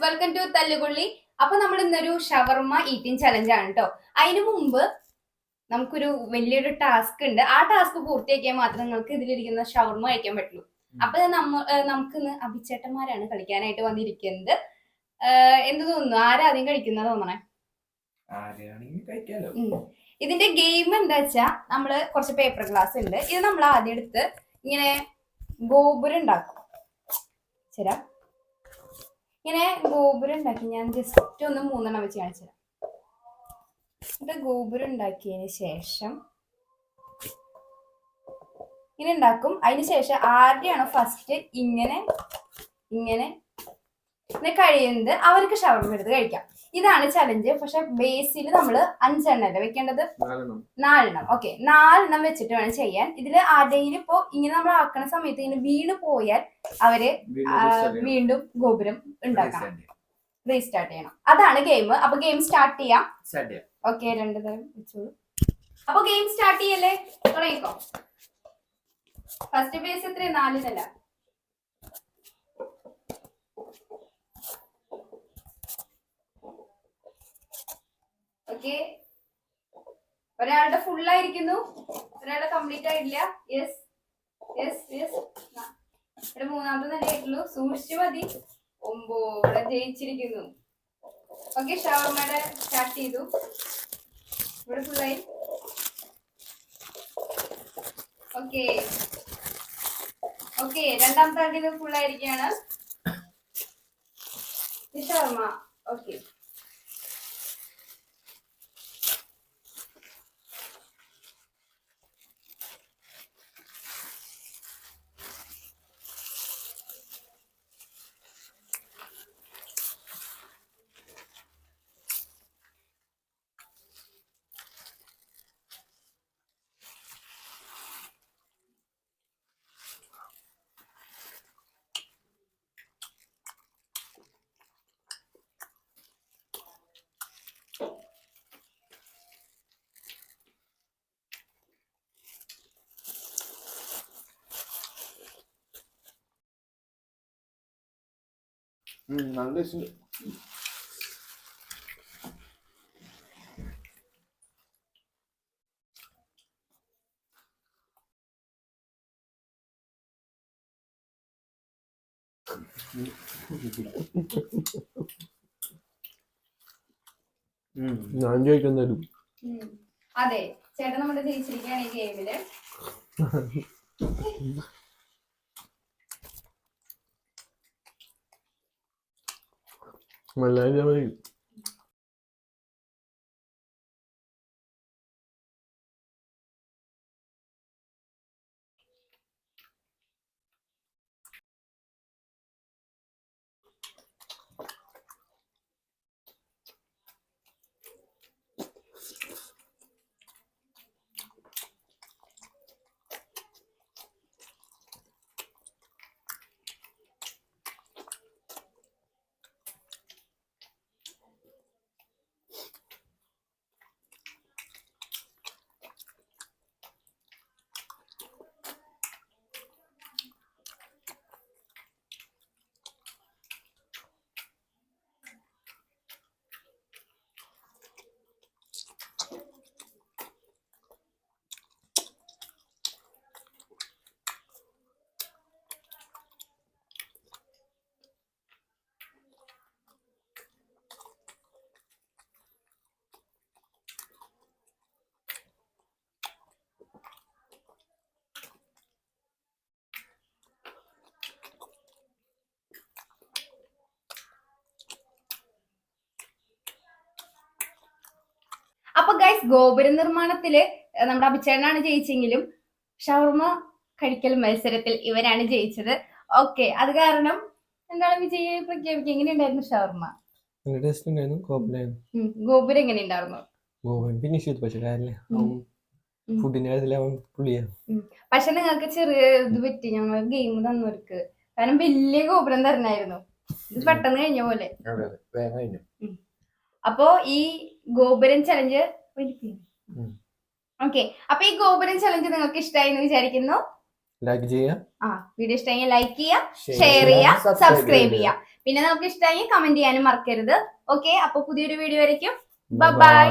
Welcome to തല്ലുകൊള്ളി. അപ്പൊ നമ്മൾ ഇന്നൊരു ഷവർമ ഈറ്റിംഗ് ചലഞ്ച് ആണ് കേട്ടോ. അതിനു മുമ്പ് നമുക്കൊരു വലിയൊരു ടാസ്ക് ഉണ്ട്. ആ ടാസ്ക് പൂർത്തിയാക്കിയാൽ മാത്രമേ നിങ്ങൾക്ക് ഇതിലിരിക്കുന്ന ഷവർമ കഴിക്കാൻ പറ്റുള്ളൂ. അപ്പൊ നമുക്കിന്ന് അഭിച്ചേട്ടന്മാരാണ് കളിക്കാനായിട്ട് വന്നിരിക്കുന്നത്. എന്ത് തോന്നുന്നു, ആരാദ്യം കഴിക്കുന്നത് തോന്നണേ? ഇതിന്റെ ഗെയിം എന്താ വെച്ചാ, നമ്മള് കുറച്ച് പേപ്പർ ഗ്ലാസ് ഉണ്ട്. ഇത് നമ്മൾ ആദ്യം എടുത്ത് ഇങ്ങനെ ഗോപുരം ഉണ്ടാക്കും. ശരാ ഇങ്ങനെ ഗോപുരം ഉണ്ടാക്കി ഞാൻ ജസ്റ്റ് ഒന്ന് 3 വെച്ച് കാണിച്ചു തരാം. ഇത് ഗോപുരം ഉണ്ടാക്കിയതിന് ശേഷം ഇങ്ങനെ ഉണ്ടാക്കും. അതിന് ശേഷം ആരുടെയാണോ ഫസ്റ്റ് ഇങ്ങനെ ഇങ്ങനെ കഴിയുന്നത് അവർക്ക് ഷവർമ എടുത്ത് കഴിക്കാം. ഇതാണ് ചലഞ്ച്. പക്ഷെ ബേസിൽ നമ്മള് 5 എണ്ണല്ലേ വെക്കേണ്ടത്, 4 എണ്ണം. ഓക്കെ, 4 എണ്ണം വെച്ചിട്ട് വേണം ചെയ്യാൻ. ഇതില് ആരുടെയും ഇപ്പൊ ഇങ്ങനെ നമ്മൾ ആക്കണ സമയത്ത് ഇങ്ങനെ വീണ് പോയാൽ അവര് വീണ്ടും ഗോപുരം ഉണ്ടാക്കണം, റീസ്റ്റാർട്ട് ചെയ്യണം. അതാണ് ഗെയിം. അപ്പൊ ഗെയിം സ്റ്റാർട്ട് ചെയ്യാം. ഓക്കെ, 2 തരം വെച്ചോളൂ. അപ്പൊ ഗെയിം സ്റ്റാർട്ട് ചെയ്യല്ലേ, തുടങ്ങിക്കോ. ഫസ്റ്റ് ബേസ് എത്ര? 4 ഓക്കെ, ഒരാളുടെ ഫുൾ ആയിരിക്കുന്നു, ഒരാളുടെ കംപ്ലീറ്റ് ആയിട്ടില്ല. Yes yes yes. ഇവിടെ 3ാമത്തെ തന്നെ ആയിട്ടുള്ളൂ. സൂക്ഷിച്ചു മതി. 9 ഇവിടെ ജയിച്ചിരിക്കുന്നു. ഓക്കെ, ഷവർമയുടെ സ്റ്റാർട്ട് ചെയ്തു. ഇവിടെ ഫുള്ളായി. ഓക്കെ ഓക്കെ, 2ാമത്തെ ആൾക്ക് ഫുള്ളായിരിക്കുകയാണ് ഷവർമ. ഓക്കെ, നല്ല ടേസ്റ്റ്. ഞാൻ ചോദിക്കുന്നതും അതെ, ചേട്ടൻ നമ്മുടെ ജയിച്ചിരിക്കുകയാണ് ഈ ഗെയിമില്. മതി. അപ്പൊ ഗൈസ്, ഗോപുര നിർമ്മാണത്തില് നമ്മുടെ അഭിച്ചേട്ടനാണ് ജയിച്ചെങ്കിലും ഷവർമ കഴിക്കൽ മത്സരത്തിൽ ഇവരാണ് ജയിച്ചത്. ഓക്കെ, അത് കാരണം എന്താണ് വിജയം പ്രഖ്യാപിക്കുക. എങ്ങനെയുണ്ടായിരുന്നു ഷവർമ? ഗോപുരം എങ്ങനെ ഉണ്ടായിരുന്നു? പക്ഷെ നിങ്ങൾക്ക് ചെറിയ ഇത് പറ്റി, ഞങ്ങൾ ഗെയിം തന്നവർക്ക്. കാരണം വലിയ ഗോപുരം തരണായിരുന്നു, ഇത് പെട്ടെന്ന് കഴിഞ്ഞ പോലെ. അപ്പോ ഈ ഗോപുരം ചലഞ്ച് ഓക്കെ, അപ്പൊ ഈ ഗോപുരം ചലഞ്ച് നിങ്ങൾക്ക് ഇഷ്ടമായി എന്ന് വിചാരിക്കുന്നു. ലൈക്ക് ചെയ്യുക, വീഡിയോ ഇഷ്ടമെങ്കിൽ ലൈക്ക് ചെയ്യുക, ഷെയർ ചെയ്യുക, സബ്സ്ക്രൈബ് ചെയ്യുക. പിന്നെ നമുക്ക് ഇഷ്ടമെങ്കിൽ കമന്റ് ചെയ്യാനും മറക്കരുത്. ഓക്കെ, അപ്പൊ പുതിയൊരു വീഡിയോ ആയിരിക്കും. ബൈ.